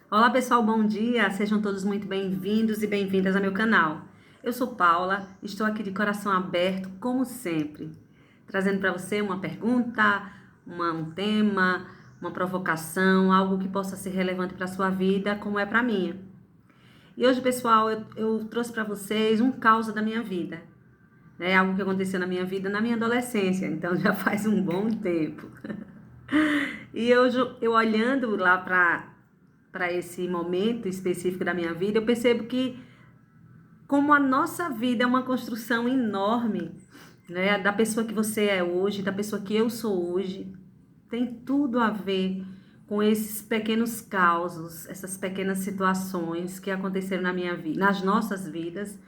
Olá pessoal, bom dia, sejam todos muito bem-vindos e bem-vindas ao meu canal. Eu sou Paula, estou aqui de coração aberto, como sempre, trazendo para você uma pergunta, um tema, uma provocação, algo que possa ser relevante para a sua vida, como é para a minha. E hoje, pessoal, eu trouxe para vocês um caos da minha vida, né? Algo que aconteceu na minha vida na minha adolescência, então já faz um bom tempo. E eu olhando lá para esse momento específico da minha vida, eu percebo que como a nossa vida é uma construção enorme, né, da pessoa que você é hoje, da pessoa que eu sou hoje, tem tudo a ver com esses pequenos causos, essas pequenas situações que aconteceram na minha vida, nas nossas vidas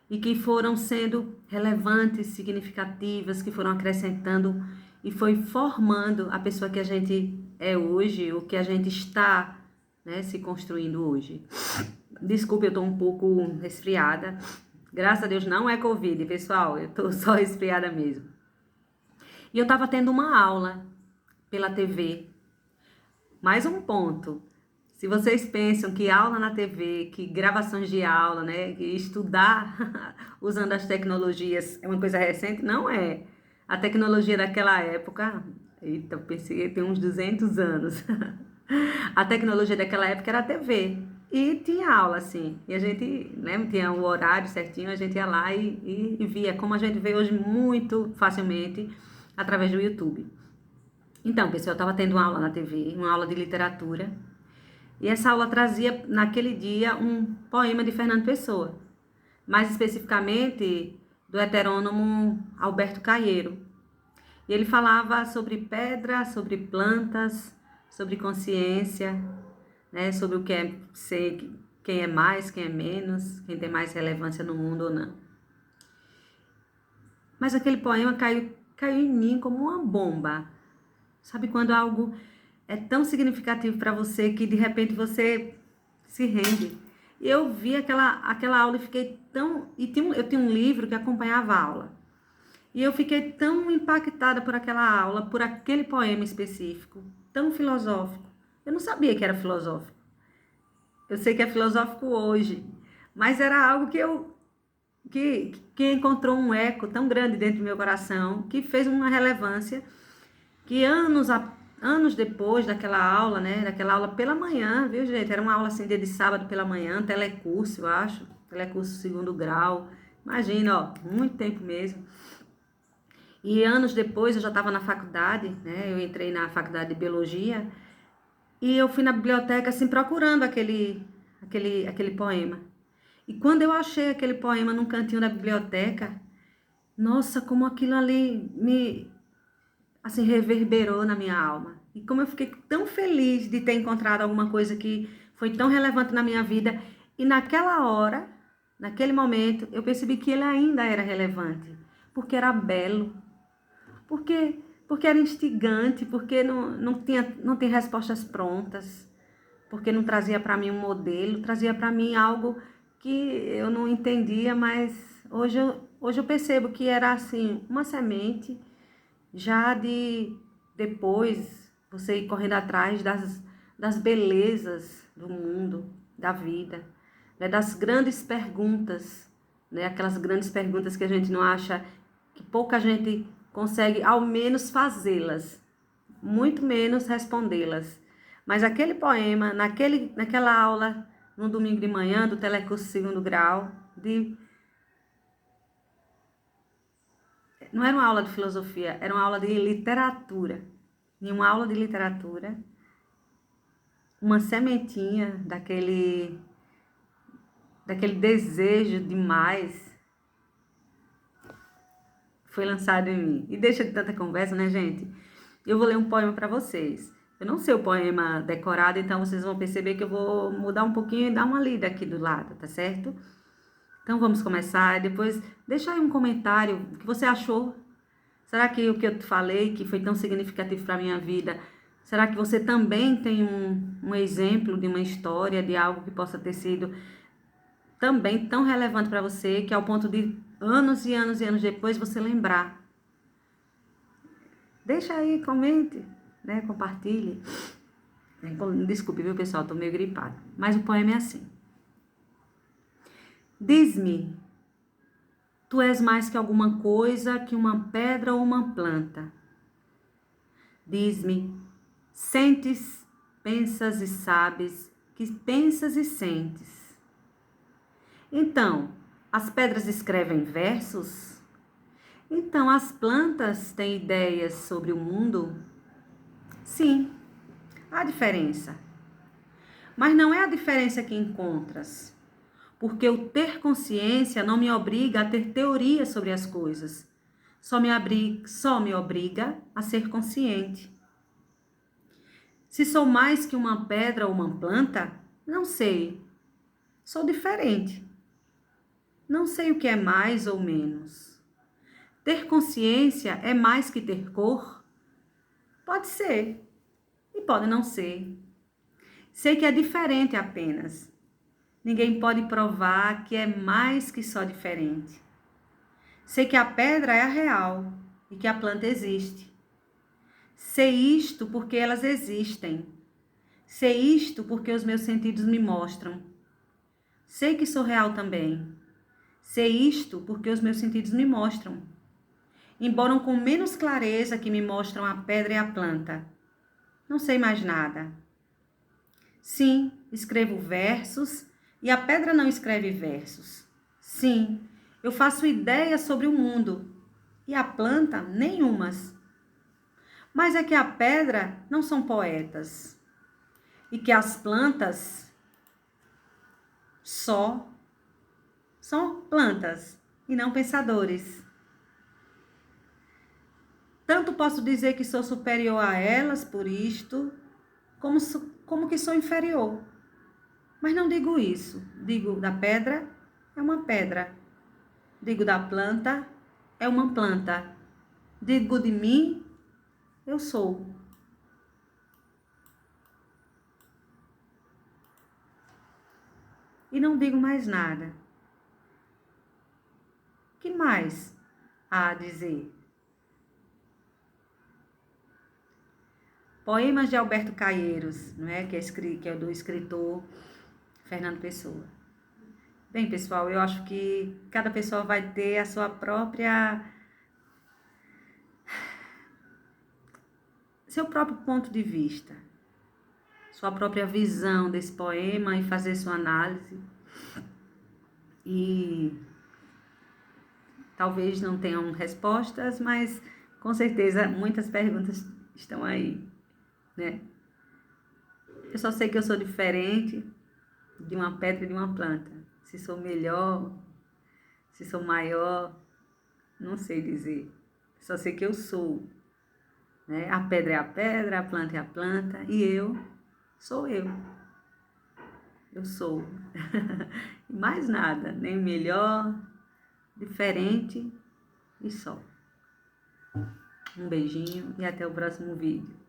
e que foram sendo relevantes, significativas, que foram acrescentando e foi formando a pessoa que a gente é hoje, o que a gente está, né, se construindo hoje. Desculpe, eu tô um pouco resfriada. Graças a Deus não é Covid, pessoal. Eu tô só resfriada mesmo. E eu tava tendo uma aula pela TV. Mais um ponto. Se vocês pensam que aula na TV, que gravações de aula, né, que estudar usando as tecnologias é uma coisa recente, não é. A tecnologia daquela época, eita, eu pensei, tem uns 200 anos. A tecnologia daquela época era a TV. E tinha aula, assim. E a gente, né, tinha o horário certinho, a gente ia lá e via, como a gente vê hoje muito facilmente através do YouTube. Então, pessoal, eu estava tendo uma aula na TV, uma aula de literatura. E essa aula trazia, naquele dia, um poema de Fernando Pessoa. Mais especificamente, do heterônomo Alberto Caeiro. E ele falava sobre pedra, sobre plantas, sobre consciência, né, sobre o que é ser, quem é mais, quem é menos, quem tem mais relevância no mundo ou não. Mas aquele poema caiu em mim como uma bomba. Sabe quando algo é tão significativo para você que de repente você se rende? Eu vi aquela aula e fiquei tão. Eu tinha um livro que acompanhava a aula. E eu fiquei tão impactada por aquela aula, por aquele poema específico, tão filosófico. Eu não sabia que era filosófico. Eu sei que é filosófico hoje, mas era algo que encontrou um eco tão grande dentro do meu coração, que fez uma relevância, que anos depois daquela aula, né, daquela aula pela manhã, viu, gente? Era uma aula assim, dia de sábado pela manhã, telecurso, eu acho, telecurso segundo grau. Imagina, ó, muito tempo mesmo. E anos depois eu já estava na faculdade, né? Eu entrei na faculdade de biologia e eu fui na biblioteca assim procurando aquele poema. E quando eu achei aquele poema num cantinho da biblioteca, nossa, como aquilo ali me assim reverberou na minha alma. E como eu fiquei tão feliz de ter encontrado alguma coisa que foi tão relevante na minha vida e naquela hora, naquele momento, eu percebi que ele ainda era relevante, porque era belo, porque era instigante, porque não tem respostas prontas, porque não trazia para mim um modelo, trazia para mim algo que eu não entendia, mas hoje eu percebo que era assim, uma semente já de depois você ir correndo atrás das belezas do mundo, da vida, né, das grandes perguntas, né, aquelas grandes perguntas que a gente não acha, que pouca gente consegue ao menos fazê-las, muito menos respondê-las. Mas aquele poema, naquela aula, no domingo de manhã, do telecurso segundo grau, não era uma aula de filosofia, era uma aula de literatura. Em uma aula de literatura, uma sementinha daquele desejo de mais foi lançado em mim. E deixa de tanta conversa, né, gente? Eu vou ler um poema para vocês. Eu não sei o poema decorado, então vocês vão perceber que eu vou mudar um pouquinho e dar uma lida aqui do lado, tá certo? Então vamos começar. Depois deixa aí um comentário. O que você achou? Será que o que eu te falei, que foi tão significativo para a minha vida, será que você também tem um exemplo de uma história, de algo que possa ter sido também tão relevante para você, que ao ponto de anos e anos e anos depois você lembrar? Deixa aí, comente, né? Compartilhe. Desculpe, viu, pessoal? Tô meio gripada. Mas o poema é assim. Diz-me, tu és mais que alguma coisa, que uma pedra ou uma planta. Diz-me, sentes, pensas e sabes, que pensas e sentes. Então, as pedras escrevem versos? Então, as plantas têm ideias sobre o mundo? Sim, há diferença. Mas não é a diferença que encontras, porque o ter consciência não me obriga a ter teoria sobre as coisas, só me obriga a ser consciente. Se sou mais que uma pedra ou uma planta, não sei. Sou diferente. Não sei o que é mais ou menos. Ter consciência é mais que ter cor? Pode ser e pode não ser. Sei que é diferente apenas. Ninguém pode provar que é mais que só diferente. Sei que a pedra é a real e que a planta existe. Sei isto porque elas existem. Sei isto porque os meus sentidos me mostram. Sei que sou real também. Sei isto porque os meus sentidos me mostram. Embora com menos clareza que me mostram a pedra e a planta. Não sei mais nada. Sim, escrevo versos e a pedra não escreve versos. Sim, eu faço ideias sobre o mundo e a planta nenhumas. Mas é que a pedra não são poetas e que as plantas só são plantas e não pensadores. Tanto posso dizer que sou superior a elas por isto, como que sou inferior. Mas não digo isso. Digo da pedra, é uma pedra. Digo da planta, é uma planta. Digo de mim, eu sou. E não digo mais nada. Que mais há a dizer? Poemas de Alberto Caieiros, não é? Que é do escritor Fernando Pessoa. Bem, pessoal, eu acho que cada pessoa vai ter a sua seu próprio ponto de vista, sua própria visão desse poema e fazer sua análise. E talvez não tenham respostas, mas com certeza muitas perguntas estão aí, né? Eu só sei que eu sou diferente de uma pedra e de uma planta. Se sou melhor, se sou maior, não sei dizer. Só sei que eu sou, né? A pedra é a pedra, a planta é a planta e eu sou eu. Eu sou. Mais nada, nem melhor, diferente e só. Um beijinho e até o próximo vídeo.